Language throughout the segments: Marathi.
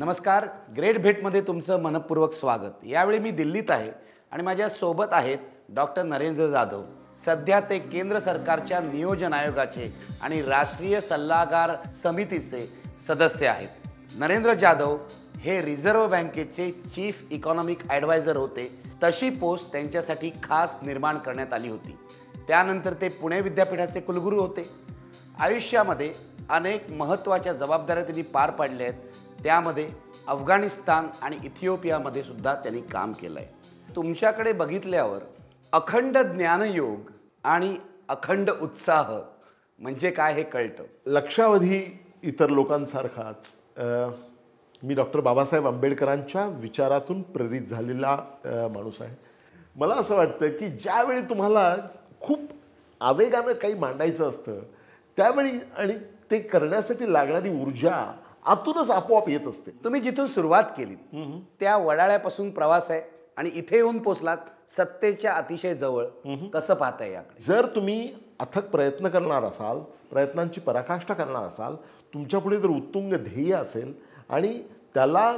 नमस्कार. ग्रेट भेटमध्ये तुमचं मनपूर्वक स्वागत. यावेळी मी दिल्लीत आहे आणि माझ्या सोबत आहेत डॉक्टर नरेंद्र जाधव. सध्या ते केंद्र सरकारच्या नियोजन आयोगाचे आणि राष्ट्रीय सल्लागार समितीचे सदस्य आहेत. नरेंद्र जाधव हे रिझर्व्ह बँकेचे चीफ इकॉनॉमिक ॲडवायझर होते. तशी पोस्ट त्यांच्यासाठी खास निर्माण करण्यात आली होती. त्यानंतर ते पुणे विद्यापीठाचे कुलगुरू होते. आयुष्यामध्ये अनेक महत्त्वाच्या जबाबदाऱ्या त्यांनी पार पाडल्या आहेत. त्यामध्ये अफगाणिस्तान आणि इथिओपियामध्ये सुद्धा त्यांनी काम केलं आहे. तुमच्याकडे बघितल्यावर अखंड ज्ञानयोग आणि अखंड उत्साह म्हणजे काय हे कळतं. लक्षावधी इतर लोकांसारखाच मी डॉक्टर बाबासाहेब आंबेडकरांच्या विचारातून प्रेरित झालेला माणूस आहे. मला असं वाटतं की ज्यावेळी तुम्हाला खूप आवेगानं काही मांडायचं असतं त्यावेळी आणि ते करण्यासाठी लागणारी ऊर्जा आतूनच आपोआप येत असते. तुम्ही जिथून सुरुवात केली त्या वडाळ्यापासून प्रवास आहे आणि इथे येऊन पोचलात सत्तेच्या अतिशय जवळ. कसं पाहताय याकडे? जर तुम्ही अथक प्रयत्न करणार असाल, प्रयत्नांची पराकाष्ठा करणार असाल, तुमच्यापुढे जर उत्तुंग ध्येय असेल आणि त्याला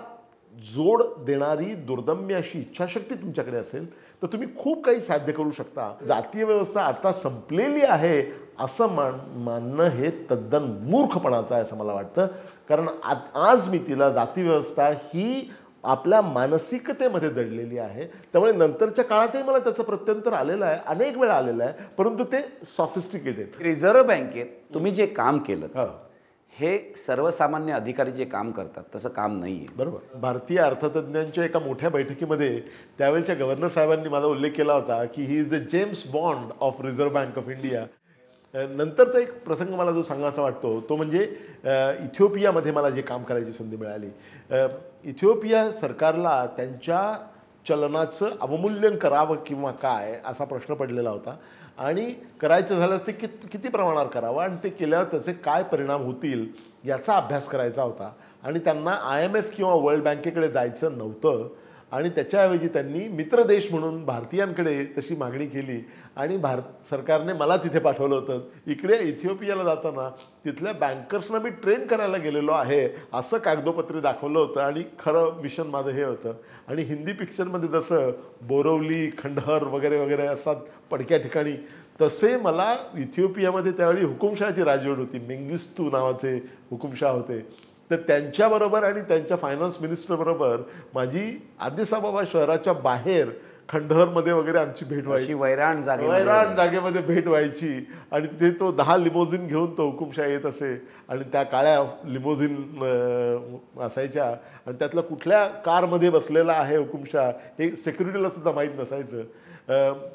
जोड देणारी दुर्दम्य अशी इच्छाशक्ती तुमच्याकडे असेल तर तुम्ही खूप काही साध्य करू शकता. जातीय व्यवस्था आता संपलेली आहे असं मानणं हे तद्दन मूर्खपणाचं आहे असं मला वाटतं. कारण आज मी तिला जाती व्यवस्था ही आपल्या मानसिकतेमध्ये दडलेली आहे. त्यामुळे नंतरच्या काळातही मला त्याचं प्रत्यंतर आलेलं आहे, अनेक वेळा आलेलं आहे, परंतु ते सॉफिस्टिकेटेड. रिझर्व्ह बँकेत तुम्ही जे काम केलं हे सर्वसामान्य अधिकारी जे काम करतात तसं काम नाही आहे. बरोबर. भारतीय अर्थतज्ञांच्या एका मोठ्या बैठकीमध्ये त्यावेळच्या गव्हर्नर साहेबांनी माझा उल्लेख केला होता की he is the James bond of reserve bank of India. नंतरचा एक प्रसंग मला जो सांगायचा वाटतो तो म्हणजे इथिओपियामध्ये मला जे काम करायची संधी मिळाली. इथिओपिया सरकारला त्यांच्या चलनाचं अवमूल्यन करावं किंवा काय असा प्रश्न पडलेला होता आणि करायचं झालं ते किती प्रमाणात करावं आणि ते केल्यावर त्याचे काय परिणाम होतील याचा अभ्यास करायचा होता. आणि त्यांना IMF किंवा वर्ल्ड बँकेकडे जायचं नव्हतं आणि त्याच्याऐवजी त्यांनी मित्रदेश म्हणून भारतीयांकडे तशी मागणी केली आणि भारत सरकारने मला तिथे पाठवलं होतं. इकडे इथिओपियाला जाताना तिथल्या बँकर्सना मी ट्रेन करायला गेलेलो आहे असं कागदोपत्री दाखवलं होतं आणि खरं मिशन माझं हे होतं. आणि हिंदी पिक्चरमध्ये जसं बोरवली, खंडहर वगैरे वगैरे असतात पडक्या ठिकाणी, तसे मला इथिओपियामध्ये त्यावेळी हुकुमशहाची राजवट होती. मेंगिस्तू नावाचे हुकुमशाह होते. तर त्यांच्याबरोबर आणि त्यांच्या फायनान्स मिनिस्टरबरोबर माझी आदिस अबाबा शहराच्या बाहेर खंडहरमध्ये वगैरे आमची भेट व्हायची. वैराण जागेमध्ये भेट व्हायची आणि तिथे तो 10 लिमोझिन घेऊन तो हुकुमशाह येत असे आणि त्या काळ्या लिमोझिन असायच्या आणि त्यातल्या कुठल्या कारमध्ये बसलेला आहे हुकुमशाह हे सिक्युरिटीला सुद्धा माहीत नसायचं.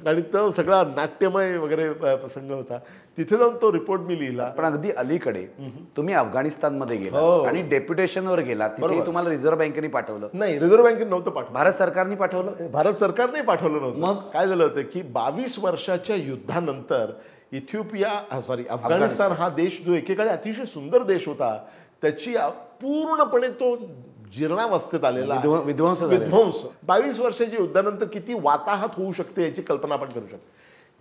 आणि तो सगळा नाट्यमय वगैरे प्रसंग होता. तिथे जाऊन तो रिपोर्ट मी लिहिला. पण अगदी अलीकडे तुम्ही अफगाणिस्तानमध्ये गेला आणि डेप्युटेशनवर गेला. तिथे तुम्हाला रिझर्व्ह बँकेने पाठवलं? नाही, रिझर्व्ह बँकेने नव्हतं पाठवलं, भारत सरकारने पाठवलं. भारत सरकारने पाठवलं नव्हतं. मग काय झालं होतं की 22 वर्षाच्या युद्धानंतर अफगाणिस्तान हा देश जो एकेकाळी अतिशय सुंदर देश होता त्याची पूर्णपणे तो जीर्णावस्थेत आलेला विध्वंस. 22 वर्षाच्या युद्धानंतर किती वाताहत होऊ शकते याची कल्पना आपण करू शकतो.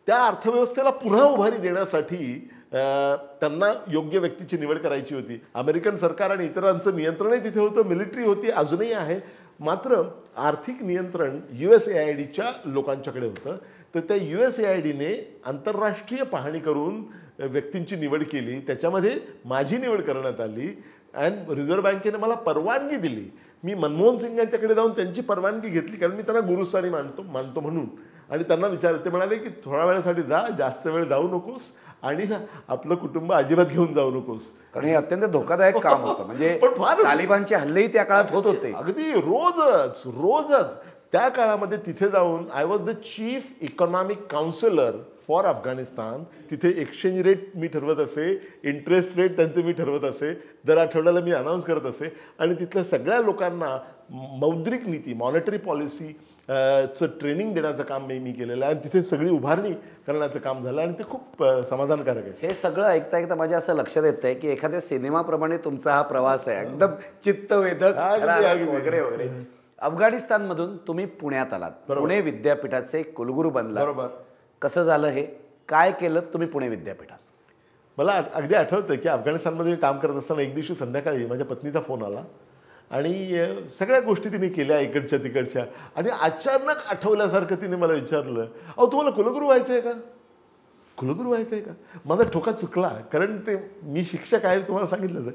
त्या अर्थव्यवस्थेला पुन्हा उभारी देण्यासाठी त्यांना योग्य व्यक्तीची निवड करायची होती. अमेरिकन सरकार आणि इतरांचं नियंत्रणही तिथे होतं, मिलिटरी होती, अजूनही आहे. मात्र आर्थिक नियंत्रण USAIDच्या लोकांच्याकडे होतं. तर त्या USAIDने आंतरराष्ट्रीय पाहणी करून व्यक्तींची निवड केली. त्याच्यामध्ये माझी निवड करण्यात आली आणि रिझर्व्ह बँकेने मला परवानगी दिली. मी मनमोहन सिंगांच्याकडे जाऊन त्यांची परवानगी घेतली कारण मी त्यांना गुरुस्थानी मानतो म्हणून. आणि त्यांना विचारलं, ते म्हणाले की थोड्या वेळासाठी जा, जास्त वेळ जाऊ नकोस आणि आपलं कुटुंब अजिबात घेऊन जाऊ नकोस. कारण हे अत्यंत धोकादायक काम होतं. म्हणजे तालिबानचे हल्लेही त्या काळात होत होते. अगदी रोजच त्या काळामध्ये तिथे जाऊन I was the chief economic counsellor for Afghanistan. तिथे एक्सचेंज रेट मी ठरवत असे, इंटरेस्ट रेट त्यांचे मी ठरवत असे, दर आठवड्याला मी अनाऊन्स करत असे आणि तिथल्या सगळ्या लोकांना मौद्रिक नीती, मॉनिटरी पॉलिसी चं ट्रेनिंग देण्याचं काम मी केलेलं आहे आणि तिथे सगळी उभारणी करण्याचं काम झालं आणि ते खूप समाधानकारक आहे. हे सगळं ऐकता माझ्या असं लक्षात येत आहे की एखाद्या सिनेमाप्रमाणे तुमचा हा प्रवास आहे, एकदम चित्तवेधक वगैरे वगैरे. अफगाणिस्तानमधून तुम्ही पुण्यात आलात, पुणे विद्यापीठाचे कुलगुरू बनला. बरोबर. कसं झालं हे? काय केलं तुम्ही पुणे विद्यापीठात? मला अगदी आठवतं की अफगाणिस्तानमध्ये काम करत असताना एक दिवशी संध्याकाळी माझ्या पत्नीचा फोन आला आणि सगळ्या गोष्टी तिने केल्या इकडच्या तिकडच्या. आणि अचानक आठवल्यासारखं तिने मला विचारलं, अहो तुम्हाला कुलगुरू व्हायचं आहे का? कुलगुरू व्हायचं आहे का? माझा ठोका चुकला, कारण ते मी शिक्षक आहे तुम्हाला सांगितलं तर.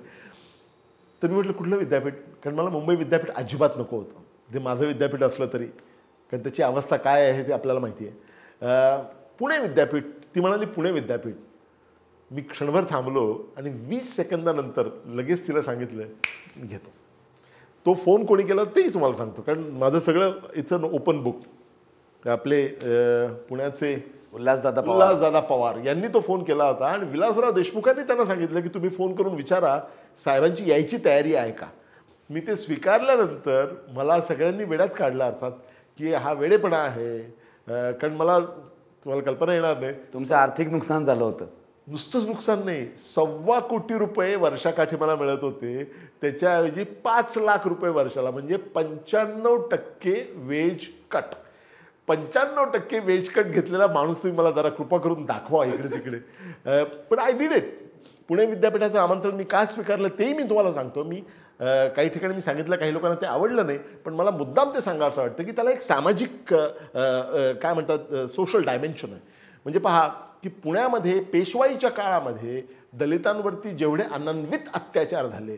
तर मी म्हटलं कुठलं विद्यापीठ? कारण मला मुंबई विद्यापीठ अजिबात नको होतं. ते माझं विद्यापीठ असलं तरी, कारण त्याची अवस्था काय आहे ते आपल्याला माहिती आहे. पुणे विद्यापीठ. ती म्हणाली पुणे विद्यापीठ. मी क्षणभर थांबलो आणि 20 सेकंदानंतर लगेच तिला सांगितलं मी घेतो. तो फोन कोणी केला तेही तुम्हाला सांगतो, कारण माझं सगळं इट्स अन ओपन बुक. आपले पुण्याचे उल्हासदादा पवार यांनी तो फोन केला होता आणि विलासराव देशमुखांनी त्यांना सांगितलं की तुम्ही फोन करून विचारा साहेबांची यायची तयारी आहे का. मी ते स्वीकारल्यानंतर मला सगळ्यांनी वेड्यात काढला, अर्थात की हा वेडेपणा आहे. कारण मला तुम्हाला कल्पना येणार नाही, तुमचं आर्थिक नुकसान झालं होतं. नुसतंच नुकसान नाही, 1.25 कोटी रुपये वर्षाकाठी मला मिळत होते. त्याच्याऐवजी 5 लाख रुपये वर्षाला, म्हणजे 95% वेज कट. 95% वेज कट घेतलेला माणूस तुम्ही मला जरा कृपा करून दाखवा इकडे तिकडे. पण आय डिड इट. पुणे विद्यापीठाचं आमंत्रण मी का स्वीकारलं तेही मी तुम्हाला सांगतो. मी काही ठिकाणी मी सांगितलं, काही लोकांना ते आवडलं नाही, पण मला मुद्दाम ते सांगा असं वाटतं की त्याला एक सामाजिक काय म्हणतात सोशल डायमेन्शन आहे. म्हणजे पहा की पुण्यामध्ये पेशवाईच्या काळामध्ये दलितांवरती जेवढे अनन्वित अत्याचार झाले,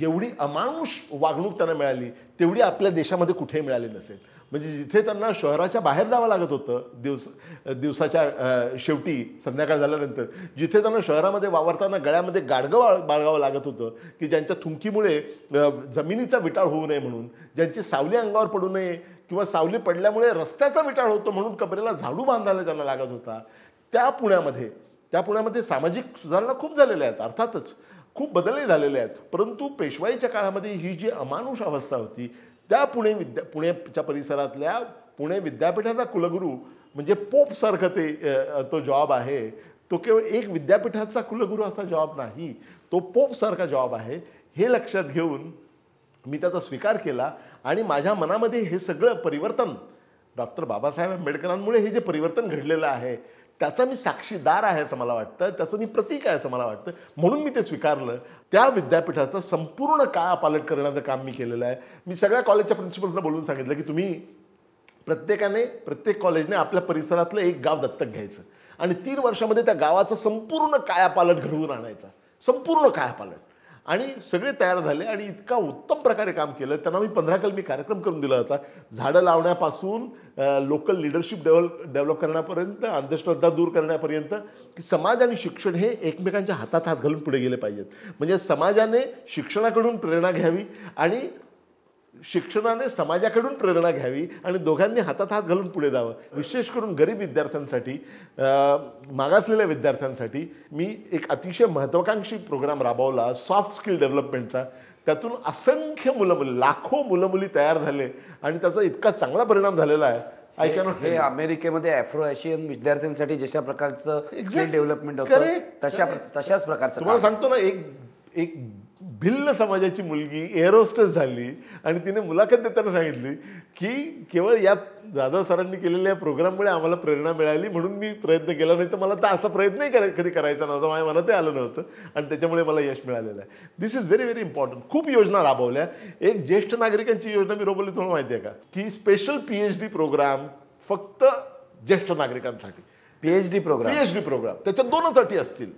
एवढी अमानुष वागणूक त्यांना मिळाली, तेवढी आपल्या देशामध्ये कुठेही मिळाली नसेल. म्हणजे जिथे त्यांना शहराच्या बाहेर जावं लागत होतं दिवसाच्या शेवटी संध्याकाळ झाल्यानंतर, जिथे त्यांना शहरामध्ये वावरताना गळ्यामध्ये गाडगं बाळगावं लागत होतं की ज्यांच्या थुंकीमुळे जमिनीचा विटाळ होऊ नये म्हणून, ज्यांची सावली अंगावर पडू नये किंवा सावली पडल्यामुळे रस्त्याचा विटाळ होतो म्हणून कमरेला झाडू बांधायला त्यांना लागत होता, त्या पुण्यामध्ये सामाजिक सुधारणा खूप झालेल्या आहेत. अर्थातच खूप बदलही झालेले आहेत, परंतु पेशवाईच्या काळामध्ये ही जी अमानुष अवस्था होती, त्या पुण्याच्या परिसरातल्या पुणे विद्यापीठाचा कुलगुरू म्हणजे पोपसारखं तो जॉब आहे. तो केवळ एक विद्यापीठाचा कुलगुरू असा जॉब नाही, तो पोपसारखा जॉब आहे. हे लक्षात घेऊन मी त्याचा स्वीकार केला आणि माझ्या मनामध्ये हे सगळं परिवर्तन डॉक्टर बाबासाहेब आंबेडकरांमुळे हे जे परिवर्तन घडलेलं आहे त्याचा मी साक्षीदार आहे असं मला वाटतं, त्याचं मी प्रतीक आहे असं मला वाटतं, म्हणून मी ते स्वीकारलं. त्या विद्यापीठाचं संपूर्ण कायापालट करण्याचं काम मी केलेलं आहे. मी सगळ्या कॉलेजच्या प्रिन्सिपल्सना बोलून सांगितलं की तुम्ही प्रत्येक कॉलेजने आपल्या परिसरातलं एक गाव दत्तक घ्यायचं आणि 3 वर्षामध्ये त्या गावाचं संपूर्ण कायापालट घडवून आणायचा, संपूर्ण कायापालट. आणि सगळे तयार झाले आणि इतका उत्तम प्रकारे काम केलं. त्यांना मी 15 कलमी कार्यक्रम करून दिला होता. झाडं लावण्यापासून लोकल लिडरशिप डेव्हलप करण्यापर्यंत, अंधश्रद्धा दूर करण्यापर्यंत, की समाज आणि शिक्षण हे एकमेकांच्या हातात हात घालून पुढे गेले पाहिजेत. म्हणजे समाजाने शिक्षणाकडून प्रेरणा घ्यावी आणि शिक्षणाने समाजाकडून प्रेरणा घ्यावी आणि दोघांनी हातात हात घालून पुढे जावं. विशेष करून गरीब विद्यार्थ्यांसाठी, मागासलेल्या विद्यार्थ्यांसाठी मी एक अतिशय महत्त्वाकांक्षी प्रोग्राम राबवला सॉफ्ट स्किल डेव्हलपमेंटचा. त्यातून असंख्य मुलं लाखो मुलं मुली तयार झाले आणि त्याचा इतका चांगला परिणाम झालेला आहे. I cannot. हे अमेरिकेमध्ये आफ्रो एशियन विद्यार्थ्यांसाठी जशा प्रकारचं स्किल डेव्हलपमेंट होतं तशाच प्रकारचं तुम्हाला सांगतो ना, एक भिल्ल समाजाची मुलगी एअरोस्टेस झाली आणि तिने मुलाखत देताना सांगितली की केवळ या जाधव सरांनी केलेल्या प्रोग्राममुळे आम्हाला प्रेरणा मिळाली म्हणून मी प्रयत्न केला, नाही तर मला तर असा प्रयत्नही कधी करायचा नव्हता, माझ्या मनातही आलं नव्हतं आणि त्याच्यामुळे मला यश मिळालेलं आहे. दिस इज व्हेरी व्हेरी इम्पॉर्टंट. खूप योजना राबवल्या. एक ज्येष्ठ नागरिकांची योजना मी राबवली, तुम्हाला माहिती आहे का, की स्पेशल PhD प्रोग्राम फक्त ज्येष्ठ नागरिकांसाठी. PhD प्रोग्राम त्याच्यात 2 अटी असतील.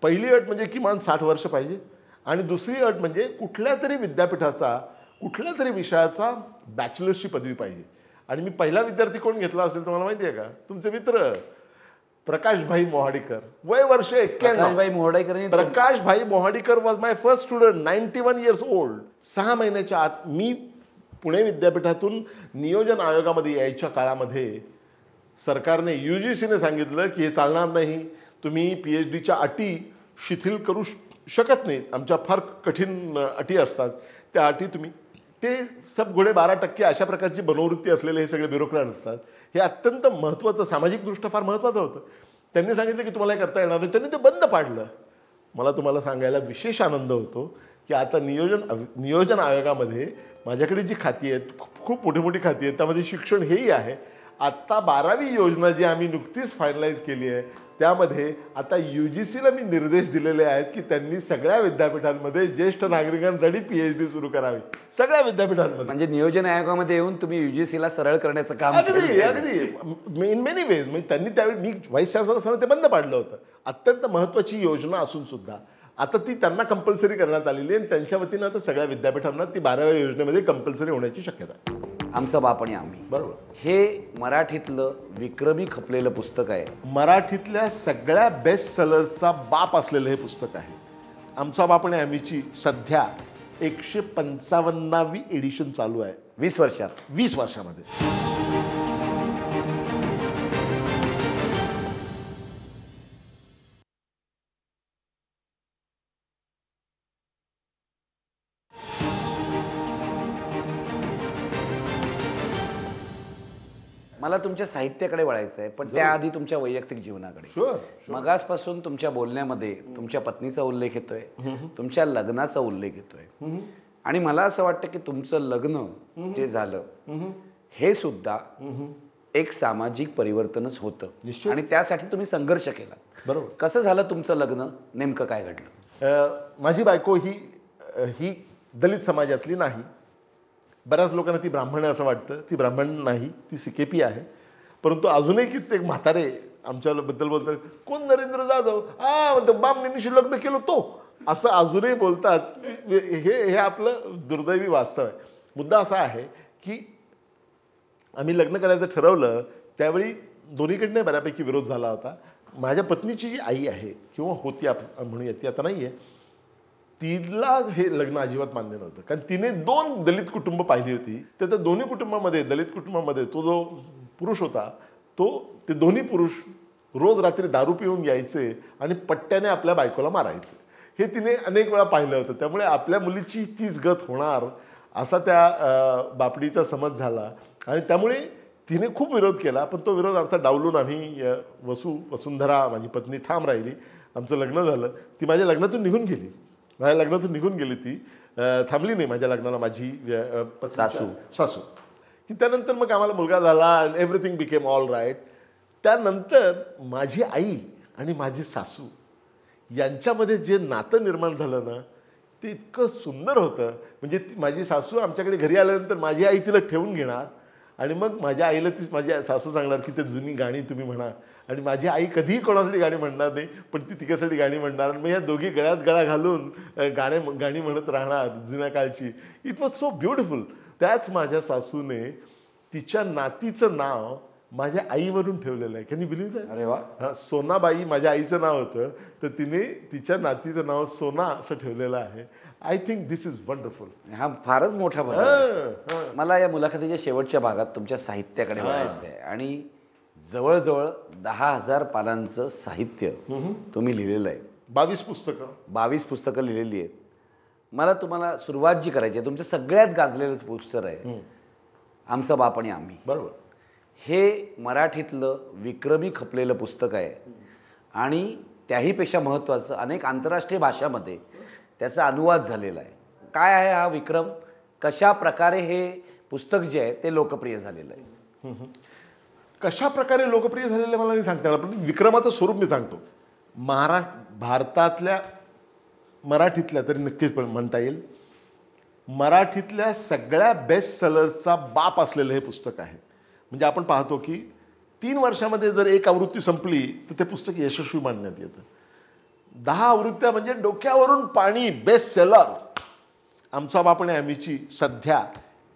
पहिली अट म्हणजे किमान 60 वर्ष पाहिजे आणि दुसरी अट म्हणजे कुठल्या तरी विद्यापीठाचा कुठल्या तरी विषयाचा बॅचलर्सची पदवी पाहिजे. आणि मी पहिला विद्यार्थी कोण घेतला असेल तुम्हाला माहिती आहे का? तुमचे मित्र प्रकाशभाई मोहाडीकर, वय वर्ष 91. Prakashbhai Mohadikar was my first student, 91 years old. 6 महिन्याच्या आत मी पुणे विद्यापीठातून नियोजन आयोगामध्ये यायच्या काळामध्ये सरकारने UGCने सांगितलं की हे चालणार नाही, तुम्ही PhDच्या अटी शिथिल करू शकत नाही, आमच्या फार कठीण अटी असतात, त्या अटी तुम्ही, ते सब घोडे 12% अशा प्रकारची मनोवृत्ती असलेले हे सगळे ब्युरोक्रॅट असतात. हे अत्यंत महत्त्वाचं, सामाजिकदृष्ट्या फार महत्त्वाचं होतं. त्यांनी सांगितलं की तुम्हाला हे करता येणार नाही, त्यांनी ते बंद पाडलं. मला तुम्हाला सांगायला विशेष आनंद होतो की आता नियोजन आयोगामध्ये माझ्याकडे जी खाती आहेत, खूप मोठी मोठी खाती आहेत, त्यामध्ये शिक्षण हेही आहे. आत्ता 12वी योजना जी आम्ही नुकतीच फायनलाइज केली आहे, त्यामध्ये आता UGCला मी निर्देश दिलेले आहेत की त्यांनी सगळ्या विद्यापीठांमध्ये ज्येष्ठ नागरिकांसाठी PhD सुरू करावी, सगळ्या विद्यापीठांमध्ये. म्हणजे नियोजन आयोगामध्ये येऊन तुम्ही UGCला सरळ करण्याचं काम अगदी अगदी इन मेनी वेज. म्हणजे त्यांनी त्यावेळी, मी व्हाईस चान्सलर असताना ते बंद पाडलं होतं. अत्यंत महत्त्वाची योजना असून सुद्धा आता ती त्यांना कंपल्सरी करण्यात आलेली आहे आणि त्यांच्या वतीनं आता सगळ्या विद्यापीठांना ती 12व्या योजनेमध्ये कंपल्सरी होण्याची शक्यता आहे. आमचं बाप आणि आम्ही, बरोबर. हे मराठीतलं विक्रमी खपलेलं पुस्तक आहे. मराठीतल्या सगळ्या बेस्ट सेलर्सचा बाप असलेलं हे पुस्तक आहे. आमचा बाप आणि आम्हीची सध्या 155वी एडिशन चालू आहे 20 वर्षात. 20 वर्षामध्ये. मला तुमच्या साहित्याकडे वळायचं आहे, पण त्याआधी तुमच्या वैयक्तिक जीवनाकडे. शुअर. मगासपासून तुमच्या बोलण्यामध्ये तुमच्या पत्नीचा उल्लेख येतोय, तुमच्या लग्नाचा उल्लेख येतोय, आणि मला असं वाटतं की तुमचं लग्न जे झालं हे सुद्धा एक सामाजिक परिवर्तनच होतं, निश्चित. आणि त्यासाठी तुम्ही संघर्ष केला. बरोबर. कसं झालं तुमचं लग्न, नेमकं काय घडलं? माझी बायको ही दलित समाजातली नाही. बऱ्याच लोकांना ती ब्राह्मण आहे असं वाटतं. ती ब्राह्मण नाही, ती CKP आहे. परंतु अजूनही कित्येक म्हातारे आमच्याबद्दल बोलतात, कोण नरेंद्र जाधव, म्हणतो बामणीशी लग्न केलं तो, असं अजूनही बोलतात. हे आपलं दुर्दैवी वास्तव आहे. मुद्दा असा आहे की आम्ही लग्न करायचं ठरवलं त्यावेळी दोन्हीकडनं बऱ्यापैकी विरोध झाला होता. माझ्या पत्नीची जी आई आहे किंवा होती म्हणूया, ती आता नाही आहे, तिला हे लग्न अजिबात मान्य नव्हतं. कारण तिने 2 दलित कुटुंब पाहिली होती. तर त्या दोन्ही कुटुंबामध्ये, दलित कुटुंबामध्ये तो जो पुरुष होता ते दोन्ही पुरुष रोज रात्री दारू पिऊन यायचे आणि पट्ट्याने आपल्या बायकोला मारायचे. हे तिने अनेक वेळा पाहिलं होतं. त्यामुळे आपल्या मुलीची तीच गत होणार असा त्या बापडीचा समज झाला आणि त्यामुळे तिने खूप विरोध केला. पण तो विरोध अर्थात डावलून आम्ही वसुंधरा माझी पत्नी ठाम राहिली. आमचं लग्न झालं. ती माझ्या लग्नातून निघून गेली. ती थांबली नाही माझ्या लग्नाला. माझी सासू की त्यानंतर मग आम्हाला मुलगा झाला and everything became all right. त्यानंतर माझी आई आणि माझी सासू यांच्यामध्ये जे नातं निर्माण झालं ना, ते इतकं सुंदर होतं. म्हणजे माझी सासू आमच्याकडे घरी आल्यानंतर माझी आई तिला ठेवून घेणार आणि मग माझ्या आईला ती माझी सासू सांगणार की ते जुनी गाणी तुम्ही म्हणा, आणि माझी आई कधीही कोणासाठी गाणी म्हणणार नाही, पण ती तिच्यासाठी गाणी म्हणणार. आणि मग या दोघी गळ्यात गळा घालून गाणी म्हणत राहणार जुन्या काळची. It was so beautiful. त्याच माझ्या सासूने तिच्या नातीचं नाव माझ्या आईवरून ठेवलेलं आहे. Can you believe that? अरे वा. हां, सोनाबाई माझ्या आईचं नाव होतं, तर तिने तिच्या नातीचं नाव सोना असं ठेवलेलं आहे. I think this is wonderful. हा फारच मोठा बदल आहे. मला या मुलाखतीच्या शेवटच्या भागात तुमच्या साहित्याकडे वळायचं आहे, आणि जवळजवळ 10,000 पानांचं साहित्य तुम्ही लिहिलेलं आहे. 22 पुस्तकं. 22 पुस्तकं लिहिलेली आहेत. मला तुम्हाला सुरुवात जी करायची आहे, तुमचं सगळ्यात गाजलेलं पुस्तक आहे आमचा बाप आणि आम्ही. बरोबर. हे मराठीतलं विक्रमी खपलेलं पुस्तक आहे, आणि त्याहीपेक्षा महत्त्वाचं अनेक आंतरराष्ट्रीय भाषामध्ये त्याचा अनुवाद झालेला आहे. काय आहे हा विक्रम? कशा प्रकारे हे पुस्तक जे आहे ते लोकप्रिय झालेलं आहे? कशा प्रकारे लोकप्रिय झालेलं मला नाही सांगता येणार, पण विक्रमाचं स्वरूप मी सांगतो. भारतातल्या, मराठीतल्या तरी नक्कीच म्हणता येईल, मराठीतल्या सगळ्या बेस्ट सेलर्सचा बाप असलेलं हे पुस्तक आहे. म्हणजे आपण पाहतो की 3 वर्षामध्ये जर एक आवृत्ती संपली तर ते पुस्तक यशस्वी मानण्यात येतं. 10 आवृत्त्या म्हणजे डोक्यावरून पाणी. बेस्ट सेलर आमचा बाप आणि आम्हीची सध्या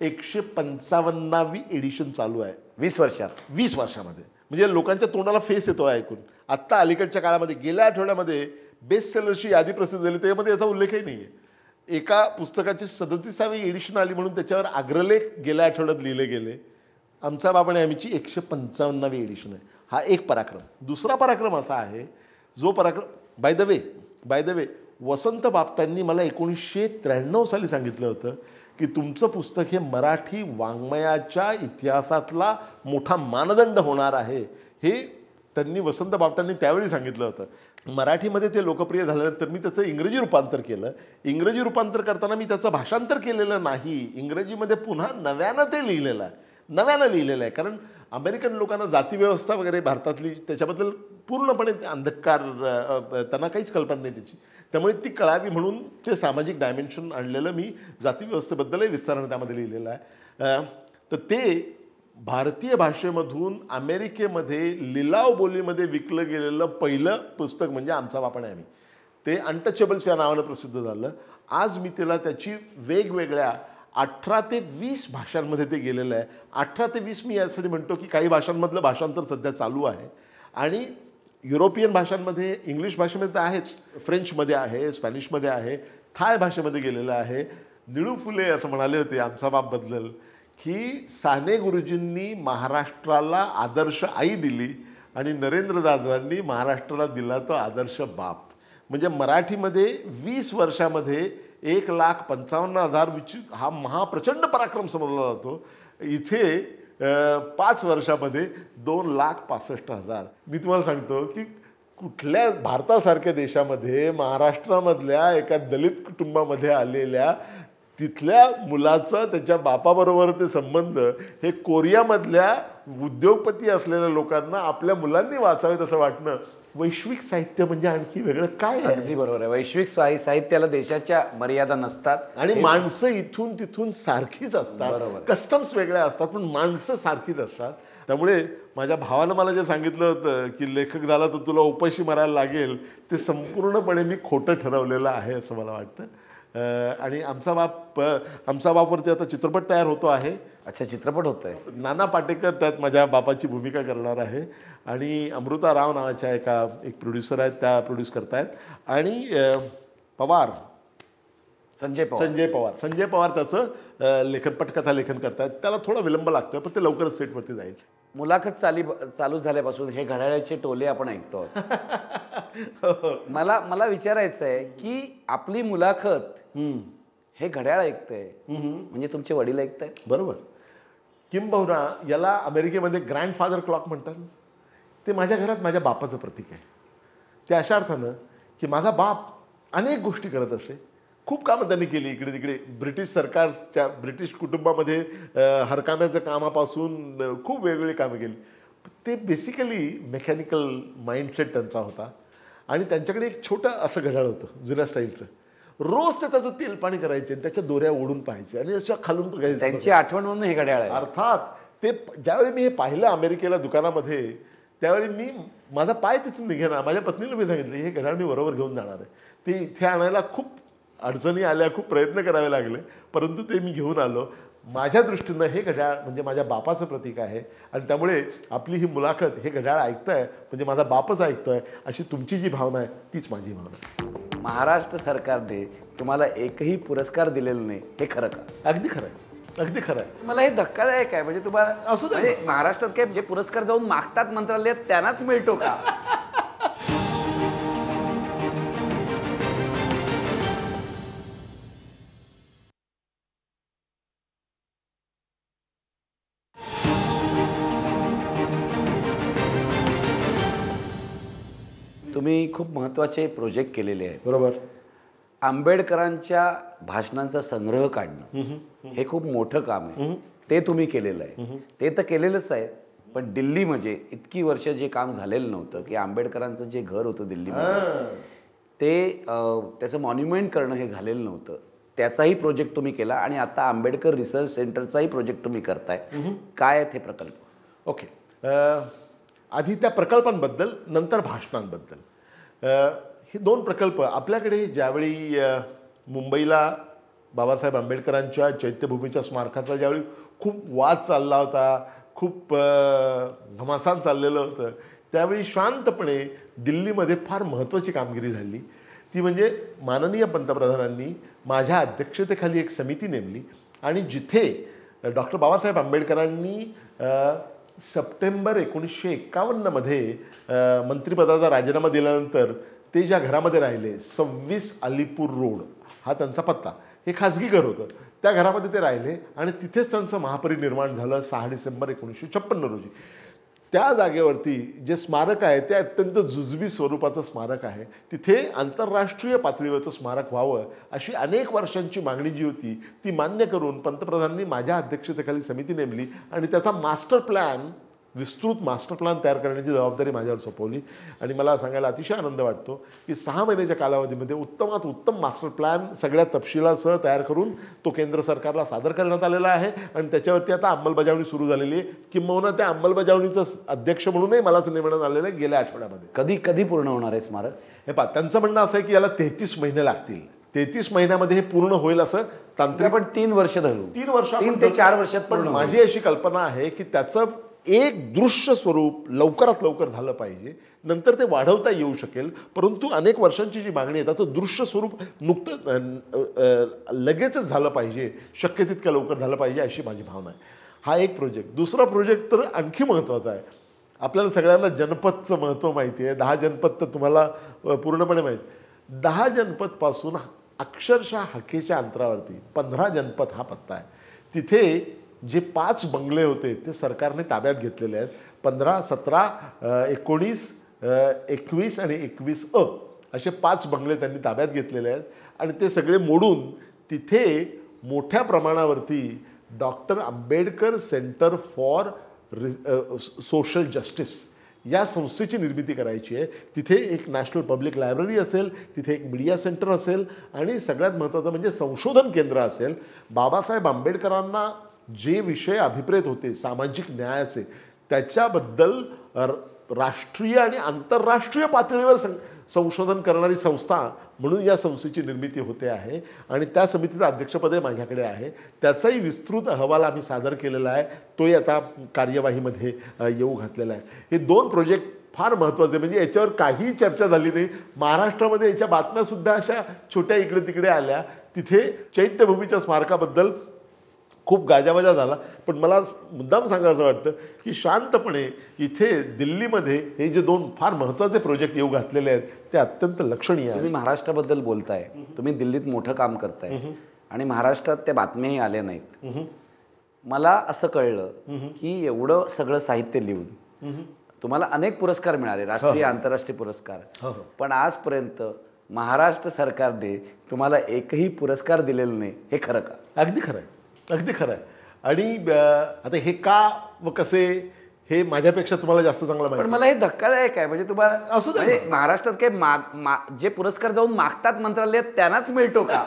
155वी एडिशन चालू आहे 20 वर्षात. 20 वर्षामध्ये. म्हणजे लोकांच्या तोंडाला फेस येतो ऐकून. आत्ता अलीकडच्या काळामध्ये गेल्या आठवड्यामध्ये बेस्ट सेलर्सची यादी प्रसिद्ध झाली, त्यामध्ये याचा उल्लेखही नाही आहे. एका पुस्तकाची 37वी एडिशन आली म्हणून त्याच्यावर अग्रलेख गेल्या आठवड्यात लिहिले गेले. आमचा बाप आणि आम्हीची 155वी एडिशन आहे. हा एक पराक्रम. दुसरा पराक्रम असा आहे, जो पराक्रम बाय द वे वसंत बापटांनी मला 1993 साली सांगितलं होतं की तुमचं पुस्तक हे मराठी वाङ्मयाच्या इतिहासातला मोठा मानदंड होणार आहे. हे त्यांनी, वसंत बापटांनी त्यावेळी सांगितलं होतं. मराठीमध्ये ते लोकप्रिय झाल्यानंतर मी त्याचं इंग्रजी रूपांतर केलं. इंग्रजी रूपांतर करताना मी त्याचं भाषांतर केलेलं नाही, इंग्रजीमध्ये पुन्हा नव्यानं ते लिहिलेलं आहे. नव्यानं लिहिलेलं आहे. कारण अमेरिकन लोकांना जातीव्यवस्था वगैरे भारतातली त्याच्याबद्दल पूर्णपणे अंधकार, त्यांना काहीच कल्पना नाही त्याची. त्यामुळे ती कळावी म्हणून ते सामाजिक डायमेन्शन आणलेलं मी जातीव्यवस्थेबद्दलही विस्तारानं त्यामध्ये लिहिलेलं आहे. तर ते भारतीय भाषेमधून अमेरिकेमध्ये लिलाव बोलीमध्ये विकलं गेलेलं पहिलं पुस्तक म्हणजे आमचा बाप आणि आम्ही. ते अनटचेबल्स या नावानं प्रसिद्ध झालं. आज मी त्याला त्याची वेगवेगळ्या 18 ते 20 भाषांमध्ये ते गेलेलं आहे. 18 ते 20 मी यासाठी म्हणतो की काही भाषांमधलं भाषांतर सध्या चालू आहे आणि युरोपियन भाषांमध्ये, इंग्लिश भाषेमध्ये तर आहेच, फ्रेंचमध्ये आहे, स्पॅनिशमध्ये आहे, थाय भाषेमध्ये गेलेलं आहे. निळू फुले असं म्हणाले होते आमचा बापबद्दल की साने गुरुजींनी महाराष्ट्राला आदर्श आई दिली आणि नरेंद्र जाधवांनी महाराष्ट्राला दिला तो आदर्श बाप. म्हणजे मराठीमध्ये 20 वर्षामध्ये 1,55,000 हा महाप्रचंड पराक्रम समजला जातो. इथे 5 वर्षामध्ये 2,65,000. मी तुम्हाला सांगतो की कुठल्या भारतासारख्या देशामध्ये महाराष्ट्रामधल्या एका दलित कुटुंबामध्ये आलेल्या तिथल्या मुलाचं त्याच्या बापाबरोबर संबंध हे कोरियामधल्या उद्योगपती असलेल्या लोकांना आपल्या मुलांनी वाचावेत असं वाटणं वैश्विक साहित्य म्हणजे आणखी वेगळं काय आहे. अगदी बरोबर आहे. वैश्विक साहित्याला देशाच्या मर्यादा नसतात आणि माणसं इथून तिथून सारखीच असतात. कस्टम्स वेगळ्या असतात पण माणसं सारखीच असतात. त्यामुळे माझ्या भावानं मला जे सांगितलं होतं की लेखक झाला तर तुला उपाशी मरायला लागेल, ते संपूर्णपणे मी खोटं ठरवलेलं आहे असं मला वाटतं. आणि आमचा बापवरती आता चित्रपट तयार होतो आहे. अच्छा, चित्रपट होत आहे. नाना पाटेकर त्यात माझ्या बापाची भूमिका करणार आहे आणि अमृता राव नावाच्या एक प्रोड्युसर आहेत, त्या प्रोड्यूस करतायत. आणि संजय पवार त्याचं पटकथा लेखन करतायत. त्याला थोडा विलंब लागतोय पण ते लवकरच सेटवरती जाईल. मुलाखत चालू झाल्यापासून हे घड्याळाचे टोले आपण ऐकतो. मला विचारायचं आहे की आपली मुलाखत हे घड्याळ ऐकतंय म्हणजे तुमचे वडील ऐकताय. बरोबर. किंबहुना याला अमेरिकेमध्ये ग्रँडफादर क्लॉक म्हणतात. ते माझ्या घरात माझ्या बापाचं प्रतीक आहे. ते अशा अर्थानं की माझा बाप अनेक गोष्टी करत असे. खूप कामं त्यांनी केली इकडे तिकडे. ब्रिटिश सरकारच्या ब्रिटिश कुटुंबामध्ये हरकाम्याचं कामापासून खूप वेगवेगळी कामं केली. ते बेसिकली मेकॅनिकल माइंडसेट त्यांचा होता आणि त्यांच्याकडे एक छोटं असं घड्याळ होतं जुन्या स्टाईलचं. रोज ते त्याचं तेल पाणी करायचे आणि त्याच्या दोऱ्या ओढून पाहायचे आणि अशा खालून बघायचे. त्यांची आठवण म्हणून हे घड्याळ आहे. अर्थात ते ज्यावेळी मी हे पाहिलं अमेरिकेला दुकानामध्ये त्यावेळी माझा पाय तिथून निघेना. माझ्या पत्नीला मी सांगितलं हे घड्याळ मी बरोबर घेऊन जाणार आहे. ते इथे आणायला खूप अडचणी आल्या, खूप प्रयत्न करावे लागले, परंतु ते मी घेऊन आलो. माझ्या दृष्टीनं हे घड्याळ म्हणजे माझ्या बापाचं प्रतीक आहे आणि त्यामुळे आपली ही मुलाखत हे घड्याळ ऐकतंय म्हणजे माझा बापच ऐकतोय अशी तुमची जी भावना आहे तीच माझी भावना आहे. महाराष्ट्र सरकारने तुम्हाला एकही पुरस्कार दिलेला नाही, हे खरं का? अगदी खरं आहे, अगदी खरं आहे. मला हे धक्कादायक आहे. म्हणजे तुम्हाला म्हणजे महाराष्ट्रात काय जे पुरस्कार जाऊन मागतात मंत्रालयात त्यांनाच मिळतो का? तुम्ही खूप महत्त्वाचे प्रोजेक्ट केलेले आहेत. बरोबर. आंबेडकरांच्या भाषणांचा संग्रह काढणं हे खूप मोठं काम आहे. ते तुम्ही केलेलं आहे. ते तर केलेलंच आहे, पण दिल्ली म्हणजे इतकी वर्ष जे काम झालेलं नव्हतं की आंबेडकरांचं जे घर होतं दिल्लीमध्ये ते त्याचं मॉन्युमेंट करणं हे झालेलं नव्हतं. त्याचाही प्रोजेक्ट तुम्ही केला आणि आता आंबेडकर रिसर्च सेंटरचाही प्रोजेक्ट तुम्ही करताय. काय आहेत हे प्रकल्प? ओके. आधी त्या प्रकल्पांबद्दल, नंतर भाषणांबद्दल. हे 2 प्रकल्प आपल्याकडे ज्यावेळी मुंबईला बाबासाहेब आंबेडकरांच्या चैत्यभूमीच्या स्मारकाचा ज्यावेळी खूप वाद चालला होता, खूप घमासान चाललेलं होतं, त्यावेळी शांतपणे दिल्लीमध्ये फार महत्त्वाची कामगिरी झाली. ती म्हणजे माननीय पंतप्रधानांनी माझ्या अध्यक्षतेखाली एक समिती नेमली आणि जिथे डॉक्टर बाबासाहेब आंबेडकरांनी सप्टेंबर 1951 मंत्रिपदाचा राजीनामा दिल्यानंतर ते ज्या घरामध्ये राहिले 26 अलीपूर रोड हा त्यांचा पत्ता, हे खाजगी घर होतं, त्या घरामध्ये ते राहिले आणि तिथेच त्यांचं महापरिनिर्वाण झालं 6 डिसेंबर 1956 रोजी. त्या जागेवरती जे स्मारक आहे ते अत्यंत जुजबी स्वरूपाचं स्मारक आहे. तिथे आंतरराष्ट्रीय पातळीवरचं स्मारक व्हावं अशी अनेक वर्षांची मागणी जी होती ती मान्य करून पंतप्रधानांनी माझ्या अध्यक्षतेखाली समिती नेमली आणि त्याचा मास्टर प्लॅन, विस्तृत मास्टर प्लॅन तयार करण्याची जबाबदारी माझ्यावर सोपवली. आणि मला सांगायला अतिशय आनंद वाटतो की 6 महिन्याच्या कालावधीमध्ये उत्तमात उत्तम मास्टर प्लॅन सगळ्या तपशिलासह तयार करून तो केंद्र सरकारला सादर करण्यात आलेला आहे आणि त्याच्यावरती आता अंमलबजावणी सुरू झालेली आहे. किंबहुना त्या अंमलबजावणीचं अध्यक्ष म्हणूनही मलाच नेमण्यात आलेलं आहे गेल्या आठवड्यामध्ये. कधी कधी पूर्ण होणार आहे स्मारक? हे पहा, त्यांचं म्हणणं असं आहे की याला 33 महिने लागतील. 33 महिन्यामध्ये हे पूर्ण होईल असं तांत्रिक. पण 3 वर्ष धरू, 3 वर्ष 3 ते 4 वर्षात पण पूर्ण. माझी अशी कल्पना आहे की त्याचं एक दृश्य स्वरूप लवकरात लवकर झालं पाहिजे, नंतर ते वाढवता येऊ शकेल. परंतु अनेक वर्षांची जी मागणी आहे त्याचं दृश्य स्वरूप नुकतं लगेचच झालं पाहिजे, शक्य तितक्या लवकर झालं पाहिजे अशी माझी भावना आहे. हा एक प्रोजेक्ट. दुसरा प्रोजेक्ट तर आणखी महत्त्वाचा आहे. आपल्याला सगळ्यांना जनपदचं महत्त्व माहिती आहे. 10 जनपद तर तुम्हाला पूर्णपणे माहीत. 10 जनपदपासून अक्षरशः हाकेच्या अंतरावरती 15 जनपद हा पत्ता आहे. तिथे जे 5 बंगले होते ते सरकारने ताब्यात घेतलेले आहेत. 15, 17, 19, 21 आणि 21A असे 5 बंगले त्यांनी ताब्यात घेतलेले आहेत आणि ते सगळे मोडून तिथे मोठ्या प्रमाणावरती doctor Ambedkar centre for social justice या संस्थेची निर्मिती करायची आहे. तिथे एक नॅशनल पब्लिक लायब्ररी असेल, तिथे एक मीडिया सेंटर असेल आणि सगळ्यात महत्त्वाचं म्हणजे संशोधन केंद्र असेल. बाबासाहेब आंबेडकरांना जे विषय अभिप्रेत होते सामाजिक न्यायाचे त्याच्याबद्दल राष्ट्रीय आणि आंतरराष्ट्रीय पातळीवर संशोधन करणारी संस्था म्हणून या संस्थेची निर्मिती होते आहे आणि त्या समितीचं अध्यक्षपदही माझ्याकडे आहे. त्याचाही विस्तृत अहवाल आम्ही सादर केलेला आहे. तोही आता कार्यवाहीमध्ये येऊ घातलेला आहे. हे 2 प्रोजेक्ट फार महत्त्वाचे. म्हणजे याच्यावर काही चर्चा झाली नाही. महाराष्ट्रामध्ये याच्या बातम्यासुद्धा अशा छोट्या इकडे तिकडे आल्या. तिथे चैत्यभूमीच्या स्मारकाबद्दल खूप गाजावाजा झाला. पण मला मुद्दाम सांगायचं वाटतं की शांतपणे इथे दिल्लीमध्ये हे जे 2 फार महत्त्वाचे प्रोजेक्ट येऊ घातलेले आहेत ते अत्यंत लक्षणीय आहे. तुम्ही महाराष्ट्राबद्दल बोलताय, तुम्ही दिल्लीत मोठं काम करताय आणि महाराष्ट्रात त्या बातम्याही आल्या नाहीत. मला असं कळलं की एवढं सगळं साहित्य लिहून तुम्हाला अनेक पुरस्कार मिळाले, राष्ट्रीय आंतरराष्ट्रीय पुरस्कार, पण आजपर्यंत महाराष्ट्र सरकारने तुम्हाला एकही पुरस्कार दिलेला नाही. हे खरं का? अगदी खरं आहे, अगदी खरं आहे. आणि आता हे का व कसे हे माझ्यापेक्षा तुम्हाला जास्त चांगलं माहिती. पण मला हे धक्कादायक आहे. म्हणजे तुम्हाला असू दे. म्हणजे महाराष्ट्रात काही जे पुरस्कार जाऊन मागतात मंत्रालयात त्यांनाच मिळतो का?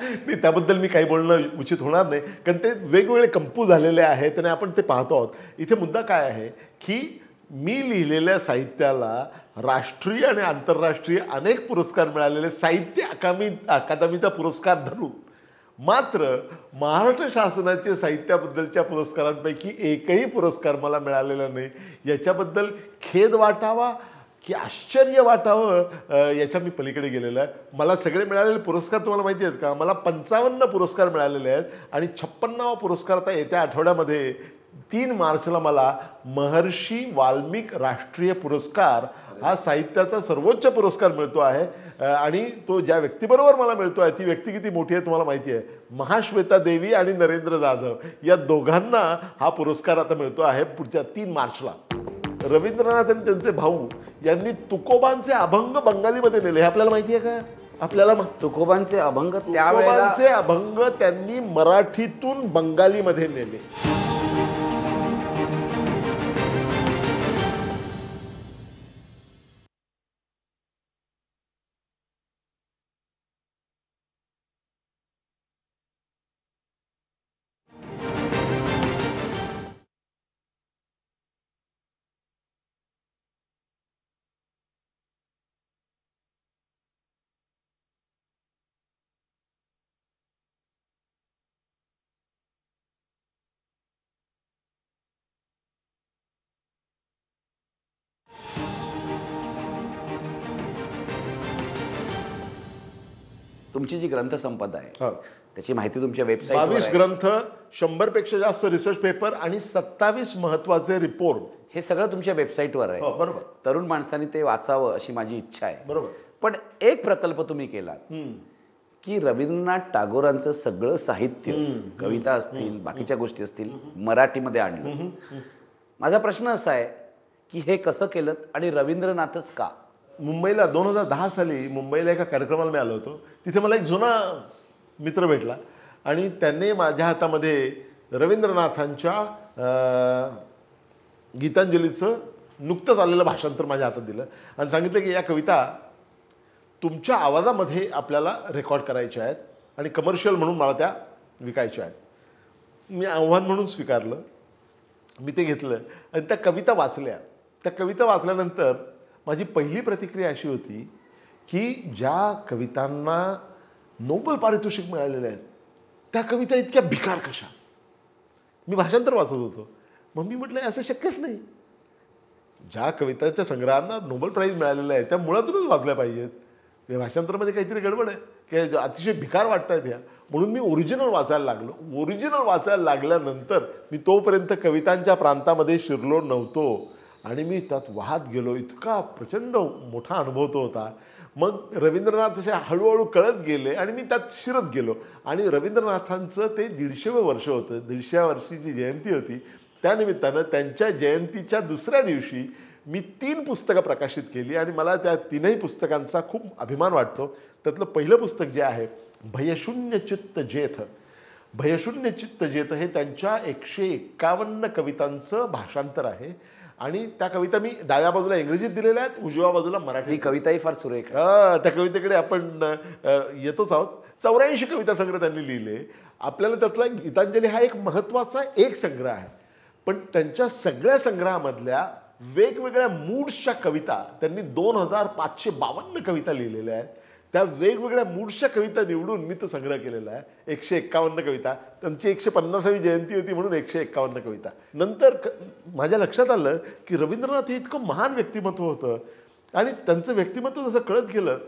नाही, त्याबद्दल मी काही बोलणं उचित होणार नाही, कारण ते वेगवेगळे कंपू झालेले आहेत आणि आपण ते पाहतो आहोत. इथे मुद्दा काय आहे की मी लिहिलेल्या साहित्याला राष्ट्रीय आणि आंतरराष्ट्रीय अनेक पुरस्कार मिळालेले, साहित्य अकादमीचा पुरस्कार धरून मात्र महाराष्ट्र शासनाच्या साहित्याबद्दलच्या पुरस्कारांपैकी एकही पुरस्कार मला मिळालेला नाही. याच्याबद्दल खेद वाटावा की आश्चर्य वाटावं याच्या मी पलीकडे गेलेलो आहे. मला सगळे मिळालेले पुरस्कार तुम्हाला माहिती आहेत का? मला 55 पुरस्कार मिळालेले आहेत आणि 56वा पुरस्कार आता येत्या आठवड्यामध्ये 3 मार्चला मला महर्षी वाल्मिक राष्ट्रीय पुरस्कार हा साहित्याचा सर्वोच्च पुरस्कार मिळतो आहे. आणि तो ज्या व्यक्तीबरोबर मला मिळतो आहे ती व्यक्ती किती मोठी आहे तुम्हाला माहिती आहे. महाश्वेता देवी आणि नरेंद्र जाधव या दोघांना हा पुरस्कार आता मिळतो आहे पुढच्या 3 मार्चला. रवींद्रनाथ आणि त्यांचे भाऊ यांनी तुकोबांचे अभंग बंगालीमध्ये नेले, हे आपल्याला माहिती आहे का? आपल्याला तुकोबांचे अभंग तुकोबांचे अभंग त्यांनी मराठीतून बंगालीमध्ये नेले. तुमची जी ग्रंथसंपदा आहे त्याची माहिती तुमच्या वेबसाईट 22 ग्रंथ, 100 पेक्षा जास्त रिसर्च पेपर आणि 27 महत्त्वाचे रिपोर्ट, हे सगळं तुमच्या वेबसाईटवर आहे. बरोबर. तरुण माणसांनी ते वाचावं अशी माझी इच्छा आहे. बरोबर. पण एक प्रकल्प तुम्ही केला की रवींद्रनाथ टागोरांचं सगळं साहित्य, कविता असतील, बाकीच्या गोष्टी असतील, मराठीमध्ये आणलं. माझा प्रश्न असा आहे की हे कसं केलं आणि रवींद्रनाथच का? मुंबईला 2010 साली मुंबईला एका कार्यक्रमाला मी आलो होतो. तिथे मला एक जुना मित्र भेटला आणि त्यांनी माझ्या हातामध्ये रवींद्रनाथांच्या गीतांजलीचं नुकतंच आलेलं भाषांतर माझ्या हातात दिलं आणि सांगितलं की या कविता तुमच्या आवाजामध्ये आपल्याला रेकॉर्ड करायच्या आहेत आणि कमर्शियल म्हणून मला त्या विकायच्या आहेत. मी आव्हान म्हणून स्वीकारलं. मी ते घेतलं आणि त्या कविता वाचल्या. त्या कविता वाचल्यानंतर माझी पहिली प्रतिक्रिया अशी होती की ज्या कवितांना नोबेल पारितोषिक मिळालेले आहेत त्या कविता इतक्या भिकार कशा? मी भाषांतर वाचत होतो. मग मी म्हटलं असं शक्यच नाही. ज्या कविताच्या संग्रहांना नोबेल प्राईज मिळालेलं आहे त्या मुळातूनच वाचल्या पाहिजेत. भाषांतरामध्ये काहीतरी गडबड आहे की अतिशय भिकार वाटत आहेत ह्या. म्हणून मी ओरिजिनल वाचायला लागलो. ओरिजिनल वाचायला लागल्यानंतर मी तोपर्यंत कवितांच्या प्रांतामध्ये शिरलो नव्हतो आणि मी त्यात वाहत गेलो. इतका प्रचंड मोठा अनुभव तो होता. मग रवींद्रनाथ असे हळूहळू कळत गेले आणि मी त्यात शिरत गेलो. आणि रवींद्रनाथांचं ते 150वें वर्ष होतं. 150व्या वर्षीची जयंती होती. त्यानिमित्तानं त्यांच्या जयंतीच्या दुसऱ्या दिवशी मी 3 पुस्तकं प्रकाशित केली आणि मला त्या 3ही पुस्तकांचा खूप अभिमान वाटतो. त्यातलं पहिलं पुस्तक जे आहे भयशून्य चित्त जेथ. भयशून्य चित्त जेथ हे त्यांच्या 151 कवितांचं भाषांतर आहे आणि त्या कविता मी डाव्या बाजूला इंग्रजीत दिलेल्या आहेत, उजव्या बाजूला मराठी. ही कविताही फार सुरेख आहे. त्या कवितेकडे आपण येतोच आहोत. 84 कविता संग्रह त्यांनी लिहिले. आपल्याला त्यातला गीतांजली हा एक महत्त्वाचा एक संग्रह आहे. पण त्यांच्या सगळ्या संग्रहामधल्या वेगवेगळ्या मूड्सच्या कविता त्यांनी 2552 कविता लिहिलेल्या आहेत. त्या वेगवेगळ्या मूड्सच्या कविता निवडून मी तो संग्रह केलेला आहे. 151 कविता. त्यांची 150वी जयंती होती म्हणून 151 कविता. नंतर माझ्या लक्षात आलं की रवींद्रनाथ हे इतकं महान व्यक्तिमत्व होतं आणि त्यांचं व्यक्तिमत्व जसं कळत गेलं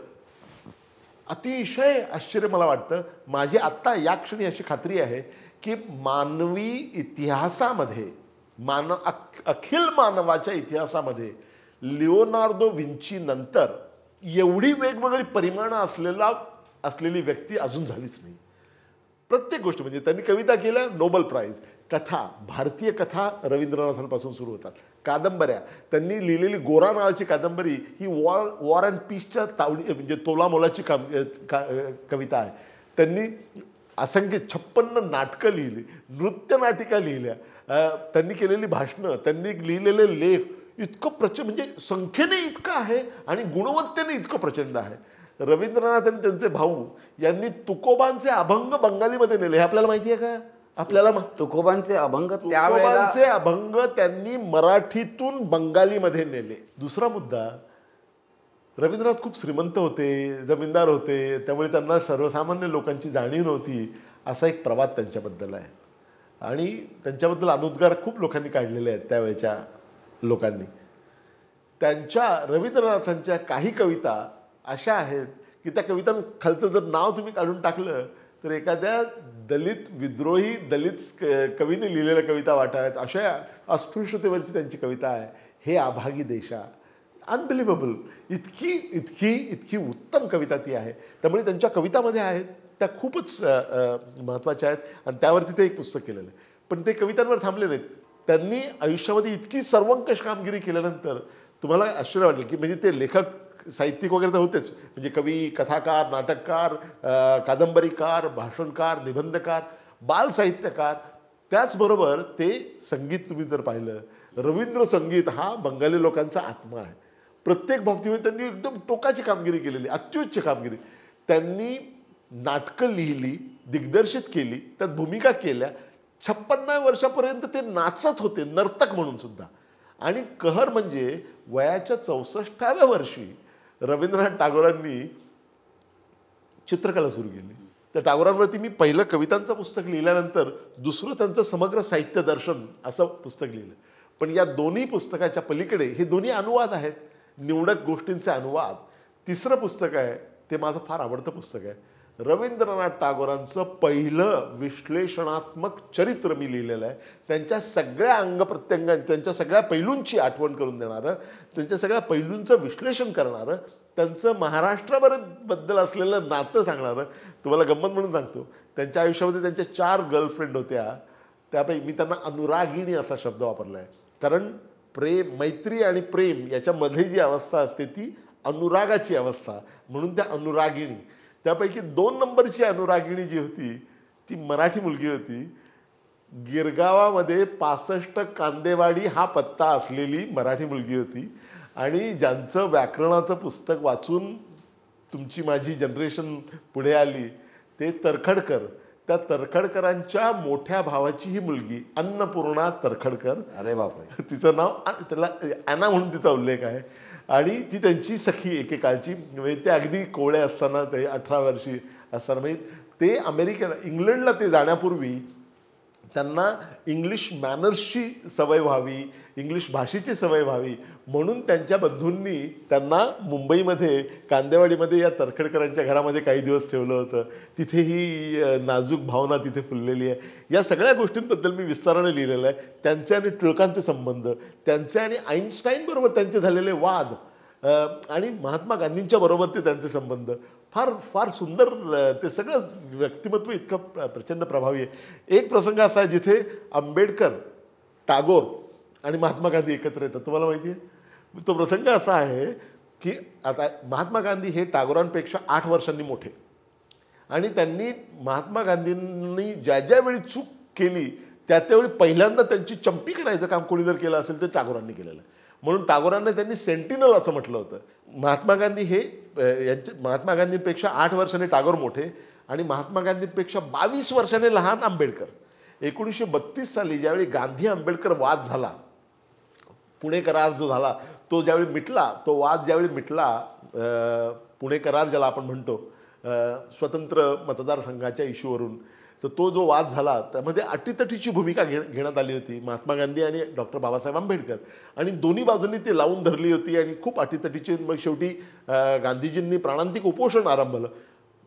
अतिशय आश्चर्य मला वाटतं. माझी आत्ता या क्षणी अशी खात्री आहे की मानवी इतिहासामध्ये अखिल मानवाच्या इतिहासामध्ये लिओनार्दो विंची नंतर एवढी वेगवेगळी परिमाणं असलेली व्यक्ती अजून झालीच नाही. प्रत्येक गोष्ट म्हणजे त्यांनी कविता केल्या नोबेल प्राईज. कथा, भारतीय कथा रवींद्रनाथांपासून सुरू होतात. कादंबऱ्या त्यांनी लिहिलेली गोरा नावाची कादंबरी ही वॉर अँड पीसच्या तावडी म्हणजे तोलामोलाची कविता आहे. त्यांनी असंख्य 56 नाटकं लिहिली, नृत्य नाटिका लिहिल्या, त्यांनी केलेली भाषणं, त्यांनी लिहिलेले लेख इतकं प्रचंड म्हणजे संख्येने इतकं आहे आणि गुणवत्तेने इतकं प्रचंड आहे. रवींद्रनाथ आणि त्यांचे भाऊ यांनी तुकोबांचे अभंग बंगालीमध्ये नेले. हे आपल्याला माहिती आहे का? आपल्याला तुकोबांचे अभंग त्यांनी मराठीतून बंगालीमध्ये नेले. दुसरा मुद्दा, रवींद्रनाथ खूप श्रीमंत होते, जमीनदार होते, त्यामुळे त्यांना सर्वसामान्य लोकांची जाणीव नव्हती असा एक प्रवाद त्यांच्याबद्दल आहे आणि त्यांच्याबद्दल अनुद्गार खूप लोकांनी काढलेले आहेत त्यावेळेच्या लोकांनी. त्यांच्या रवींद्रनाथांच्या काही कविता अशा आहेत की त्या कवितांखालचं जर नाव तुम्ही काढून टाकलं तर एखाद्या दलित विद्रोही दलित कवीने लिहिलेल्या कविता वाटाव्यात अशा अस्पृश्यतेवरची त्यांची कविता आहे. हे अभागी देशा, अनबिलिव्हेबल. इतकी इतकी इतकी उत्तम कविता ती आहे. त्यामुळे त्यांच्या कवितामध्ये आहेत त्या खूपच महत्त्वाच्या आहेत आणि त्यावरती ते एक पुस्तक केलेलं आहे. पण ते कवितांवर थांबले नाहीत. त्यांनी आयुष्यामध्ये इतकी सर्वंकष कामगिरी केल्यानंतर तुम्हाला आश्चर्य वाटेल की म्हणजे ते लेखक साहित्यिक वगैरे तर होतेच, म्हणजे कवी, कथाकार, नाटककार, कादंबरीकार, भाषणकार, निबंधकार, बाल साहित्यकार. त्याचबरोबर ते संगीत तुम्ही जर पाहिलं, रवींद्र संगीत हा बंगाली लोकांचा आत्मा आहे. प्रत्येक बाबतीमध्ये त्यांनी एकदम टोकाची कामगिरी केलेली, अत्युच्च कामगिरी. त्यांनी नाटकं लिहिली, दिग्दर्शित केली, त्यात भूमिका केल्या. 56 वर्षापर्यंत ते नाचत होते, नर्तक म्हणून सुद्धा. आणि कहर म्हणजे वयाच्या 64व्या वर्षी रवींद्रनाथ टागोरांनी चित्रकला सुरू केली. त्या टागोरांवरती मी पहिलं कवितांचं पुस्तक लिहिल्यानंतर दुसरं त्यांचं समग्र साहित्य दर्शन असं पुस्तक लिहिलं. पण या दोन्ही पुस्तकाच्या पलीकडे हे दोन्ही अनुवाद आहेत, निवडक गोष्टींचे अनुवाद. तिसरं पुस्तक आहे ते माझं फार आवडतं पुस्तक आहे. रवींद्रनाथ टागोरांचं पहिलं विश्लेषणात्मक चरित्र मी लिहिलेलं आहे. त्यांच्या सगळ्या अंगप्रत्यंगां, त्यांच्या सगळ्या पैलूंची आठवण करून देणारं, त्यांच्या सगळ्या पैलूंचं विश्लेषण करणारं, त्यांचं महाराष्ट्राबद्दल असलेलं नातं सांगणारं. तुम्हाला गंमत म्हणून सांगतो, त्यांच्या आयुष्यामध्ये त्यांच्या 4 गर्लफ्रेंड होत्या. त्यापैकी मी त्यांना अनुरागिणी असा शब्द वापरला आहे. कारण मैत्री आणि प्रेम याच्यामध्ये जी अवस्था असते ती अनुरागाची अवस्था, म्हणून त्या अनुरागिणी. त्यापैकी 2 नंबरची अनुरागिणी जी होती ती मराठी मुलगी होती. गिरगावामध्ये 65 कांदेवाडी हा पत्ता असलेली मराठी मुलगी होती. आणि ज्यांचं व्याकरणाचं पुस्तक वाचून तुमची माझी जनरेशन पुढे आली ते तरखडकर. त्या तरखडकरांच्या मोठ्या भावाची ही मुलगी अन्नपूर्णा तरखडकर. अरे बापरे. तिचं नाव त्याला ॲना म्हणून तिचा उल्लेख आहे. आणि ती त्यांची सखी एकेकाळची. म्हणजे ते अगदी कोवळे असताना, ते 18 वर्षी असताना, म्हणजे ते इंग्लंडला ते जाण्यापूर्वी त्यांना इंग्लिश मॅनर्सची सवय व्हावी, इंग्लिश भाषेची सवय व्हावी म्हणून त्यांच्या बंधूंनी त्यांना मुंबईमध्ये कांदेवाडीमध्ये या तरखडकरांच्या घरामध्ये काही दिवस ठेवलं होतं. तिथे ही नाजूक भावना तिथे फुललेली आहे. या सगळ्या गोष्टींबद्दल मी विस्ताराने लिहिलेलं आहे. त्यांचे आणि टिळकांचे संबंध, त्यांचे आणि आईन्स्टाईनबरोबर त्यांचे झालेले वाद, आणि महात्मा गांधींच्या बरोबर ते त्यांचे संबंध फार फार सुंदर. ते सगळं व्यक्तिमत्व इतकं प्रचंड प्रभावी आहे. एक प्रसंग असा आहे जिथे आंबेडकर, टागोर आणि महात्मा गांधी एकत्र येतात. तुम्हाला माहिती आहे तो प्रसंग असा आहे की आता महात्मा गांधी हे टागोरांपेक्षा 8 वर्षांनी मोठे. आणि त्यांनी महात्मा गांधींनी ज्या ज्यावेळी चूक केली त्यावेळी पहिल्यांदा त्यांची चंपी करायचं काम कोणी जर केलं असेल तर टागोरांनी केलेलं. म्हणून टागोरांना त्यांनी सेंटिनल असं म्हटलं होतं. महात्मा गांधी हे महात्मा गांधींपेक्षा 8 वर्षांनी टागोर मोठे आणि महात्मा गांधींपेक्षा 22 वर्षांनी लहान आंबेडकर. 1932 साली ज्यावेळी गांधी आंबेडकर वाद झाला, पुणे करार जो झाला तो ज्यावेळी मिटला, तो वाद ज्यावेळी मिटला, पुणे करार ज्याला आपण म्हणतो स्वतंत्र मतदारसंघाच्या इश्यूवरून, तर तो जो वाद झाला त्यामध्ये अटीतटीची भूमिका घेण्यात आली होती महात्मा गांधी आणि डॉक्टर बाबासाहेब आंबेडकर. आणि दोन्ही बाजूंनी ते लावून धरली होती आणि खूप अटीतटीची. मग शेवटी गांधीजींनी प्राणांतिक उपोषण आरंभलं.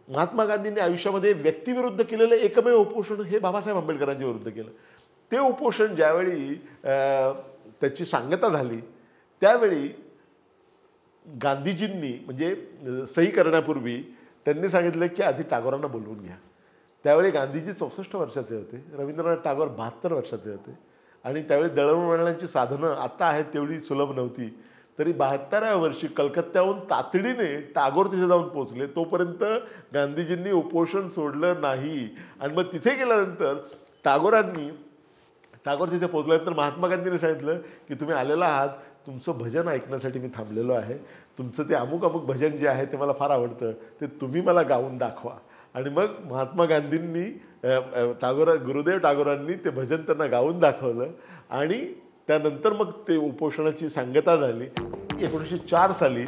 महात्मा गांधींनी आयुष्यामध्ये व्यक्तीविरुद्ध केलेलं एकमेव उपोषण हे बाबासाहेब आंबेडकरांच्या विरुद्ध केलं. ते उपोषण ज्यावेळी त्याची सांगता झाली त्यावेळी गांधीजींनी म्हणजे सही करण्यापूर्वी त्यांनी सांगितलं की आधी टागोरांना बोलवून घ्या. त्यावेळी गांधीजी 64 वर्षाचे होते, रवींद्रनाथ टागोर 72 वर्षाचे होते. आणि त्यावेळी दळणवळणाची साधनं आता आहेत तेवढी सुलभ नव्हती. तरी 72व्या वर्षी कलकत्त्याहून तातडीने टागोर तिथे जाऊन पोहोचले. तोपर्यंत गांधीजींनी उपोषण सोडलं नाही. आणि मग तिथे गेल्यानंतर टागोर तिथे पोहोचल्यानंतर महात्मा गांधींनी सांगितलं की तुम्ही आलेला आहात, तुमचं भजन ऐकण्यासाठी मी थांबलेलो आहे. तुमचं ते अमुक भजन जे आहे ते मला फार आवडतं, ते तुम्ही मला गाऊन दाखवा. आणि मग महात्मा गांधींनी गुरुदेव टागोरांनी ते भजन त्यांना गाऊन दाखवलं. आणि त्यानंतर मग ते उपोषणाची सांगता झाली. 1904 साली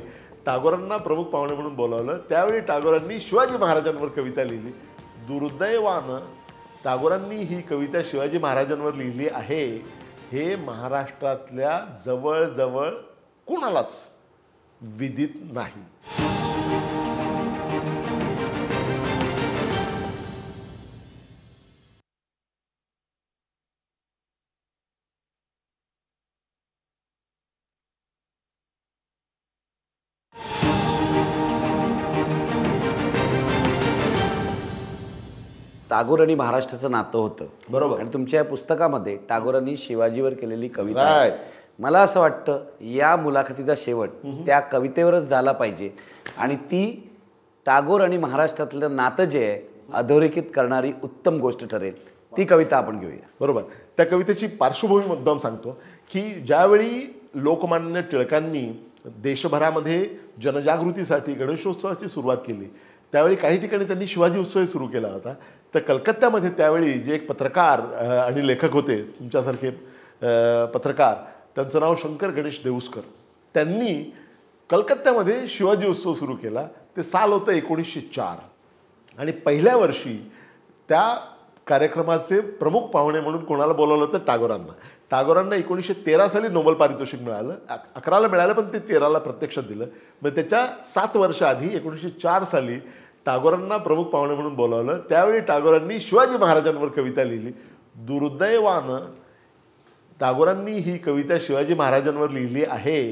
टागोरांना प्रमुख पाहुणे म्हणून बोलावलं. त्यावेळी टागोरांनी शिवाजी महाराजांवर कविता लिहिली. दुर्दैवानं टागोरांनी ही कविता शिवाजी महाराजांवर लिहिली आहे हे महाराष्ट्रातल्या जवळजवळ कुणालाच विदित नाही. टागोर आणि महाराष्ट्राचं नातं होतं. बरोबर. आणि तुमच्या या पुस्तकामध्ये टागोरांनी शिवाजीवर केलेली कविता Right. मला असं वाटतं या मुलाखतीचा शेवट त्या कवितेवरच झाला पाहिजे. आणि ती टागोर आणि महाराष्ट्रातलं नातं जे आहे अधोरेखित करणारी उत्तम गोष्ट ठरेल. ती कविता आपण घेऊया. बरोबर. त्या कवितेची पार्श्वभूमी मुद्दाम सांगतो की ज्यावेळी लोकमान्य टिळकांनी देशभरामध्ये जनजागृतीसाठी गणेशोत्सवाची सुरुवात केली त्यावेळी काही ठिकाणी त्यांनी शिवाजी उत्सव सुरू केला होता. तर कलकत्त्यामध्ये त्यावेळी जे एक पत्रकार आणि लेखक होते तुमच्यासारखे पत्रकार, त्यांचं नाव शंकर गणेश देऊस्कर, त्यांनी कलकत्त्यामध्ये शिवाजी उत्सव सुरू केला. ते साल होतं 1904. आणि पहिल्या वर्षी त्या कार्यक्रमाचे प्रमुख पाहुणे म्हणून कोणाला बोलावलं तर टागोरांना. टागोरांना 1913 साली नोबेल पारितोषिक मिळालं. 11ला मिळालं पण ते 13ला प्रत्यक्षात दिलं. मग त्याच्या 7 वर्ष आधी 1904 साली टागोरांना प्रमुख पाहुणे म्हणून बोलावलं. त्यावेळी टागोरांनी शिवाजी महाराजांवर कविता लिहिली. दुर्दैवानं टागोरांनी ही कविता शिवाजी महाराजांवर लिहिली आहे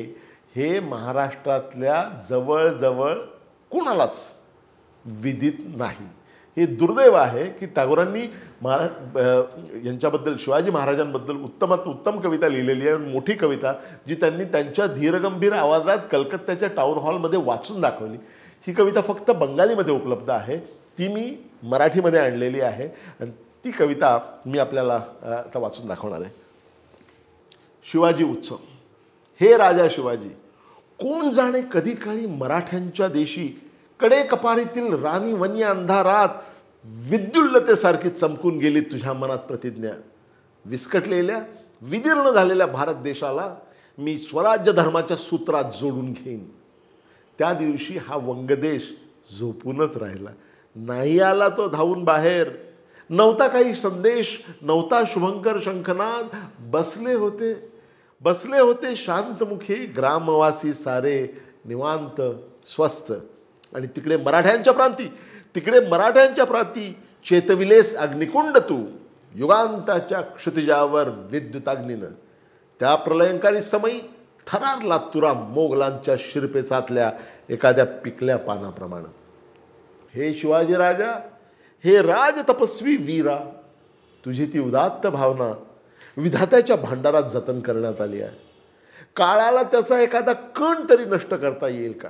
हे महाराष्ट्रातल्या जवळजवळ कुणालाच विदित नाही. हे दुर्दैव आहे की टागोरांनी यांच्याबद्दल शिवाजी महाराजांबद्दल उत्तमात उत्तम कविता लिहिलेली आहे, मोठी कविता जी त्यांनी त्यांच्या धीरगंभीर आवाजात कलकत्त्याच्या टाउन हॉलमध्ये वाचून दाखवली. ही कविता फक्त बंगालीमध्ये उपलब्ध आहे, ती मी मराठीमध्ये आणलेली आहे आणि ती कविता मी आपल्याला आता वाचून दाखवणार आहे. शिवाजी उत्सव. हे राजा शिवाजी, कोण जाणे कधी काळी मराठ्यांच्या देशी कडे कपारीतील राणी वन्य अंधारात विद्युल्लतेसारखी चमकून गेली तुझ्या मनात प्रतिज्ञा. विस्कटलेल्या विदीर्ण झालेल्या भारत देशाला मी स्वराज्य धर्माच्या सूत्रात जोडून घेईन. त्या दिवशी हा वंगदेश झोपूनच राहिला. नाही आला तो धावून बाहेर. नव्हता काही संदेश, नव्हता शुभंकर शंखनाद. बसले होते शांतमुखी ग्रामवासी सारे निवांत स्वस्थ. आणि तिकडे मराठ्यांच्या प्रांती चेतविलेस अग्निकुंड तू युगांताच्या क्षितिजावर विद्युताग्नीनं. त्या प्रलयंकारी समयी थरारला तुरा मोगलांच्या शिरपेचातल्या एखाद्या पिकल्या पानाप्रमाणे. हे शिवाजी राजा, हे राज तपस्वी वीरा, तुझी ती उदात्त भावना विधात्याच्या भांडारात जतन करण्यात आली आहे. काळाला त्याचा एखादा कण तरी नष्ट करता येईल का?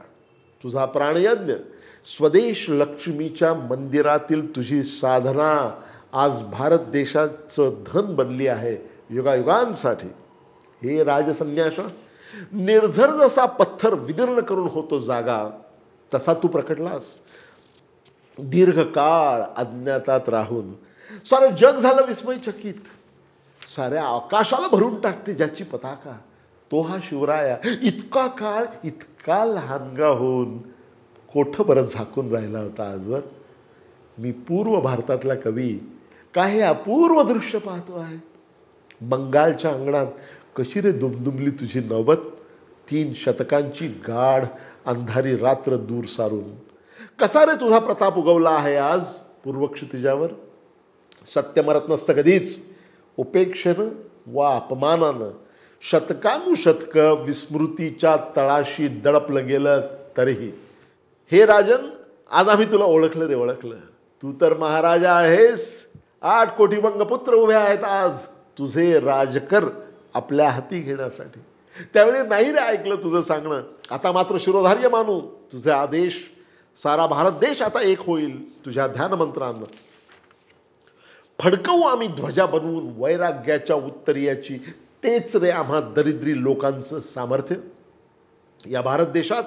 तुझा प्राणयज्ञ, स्वदेश लक्ष्मीच्या मंदिरातील तुझी साधना आज भारत देशाचं धन बनली आहे युगायुगांसाठी. हे राजसन्यासा, निर्झर जसा पत्थर विदीर्ण करून होतो जागा, तसा तू प्रकटलास. दीर्घकाळ अज्ञातात राहून सारं जग झालं विस्मयचकित. साऱ्या आकाशाला भरून टाकते ज्याची पताका, तो हा शिवराया. इतका काळ इतका लहानगा होऊन कोठं बरं झाकून राहिला होता आजवर. मी पूर्व भारतातला कवी काय हे अपूर्व दृश्य पाहतो आहे. बंगालच्या अंगणात कशी रे दुमदुमली तुझी नौबत. 3 शतकांची गाढ अंधारी रात्र दूर सारून कसा रे तुझा प्रताप उगवला आहे आज पूर्व क्षितिजावर. सत्य मरत नसतं कधीच. उपेक्षेनं वा अपमानानं शतकानुशतक विस्मृतीच्या तळाशी दडपलं गेलं तरीही. हे राजन, आज आम्ही तुला ओळखलं. तू तर महाराजा आहेस. 8 कोटी वंगपुत्र उभे आहेत आज तुझे राजकर आपल्या हाती घेण्यासाठी. त्यावेळी नाही रे ऐकलं तुझं सांगणं. आता मात्र शिरोधार्य मानू तुझे आदेश. सारा भारत देश आता एक होईल तुझ्या ध्यानमंत्रानं. फडकवू आम्ही ध्वजा बनवून वैराग्याच्या उत्तरीयाची. तेच रे आम्हा दरिद्री लोकांचं सामर्थ्य. या भारत देशात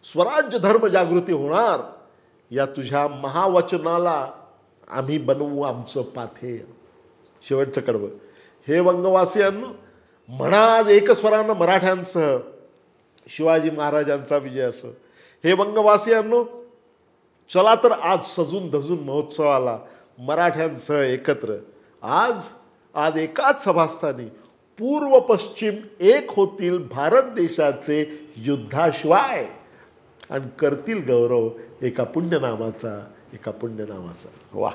स्वराज्य धर्म जागृती होणार. या तुझ्या महावचनाला आम्ही बनवू आमचं पाथेय. शेवटचं कडवं. हे वंगवासियांनो, म्हणा आज एकस्वरानं मराठ्यांसह शिवाजी महाराजांचा विजय असो. हे वंगवासियांनो, चला तर आज सजून धजून महोत्सवाला मराठ्यांसह एकत्र. आज एकाच सभास्थानी पूर्व पश्चिम एक होतील भारत देशाचे युद्धाशिवाय आणि करतील गौरव एका पुण्यनामाचा. वा.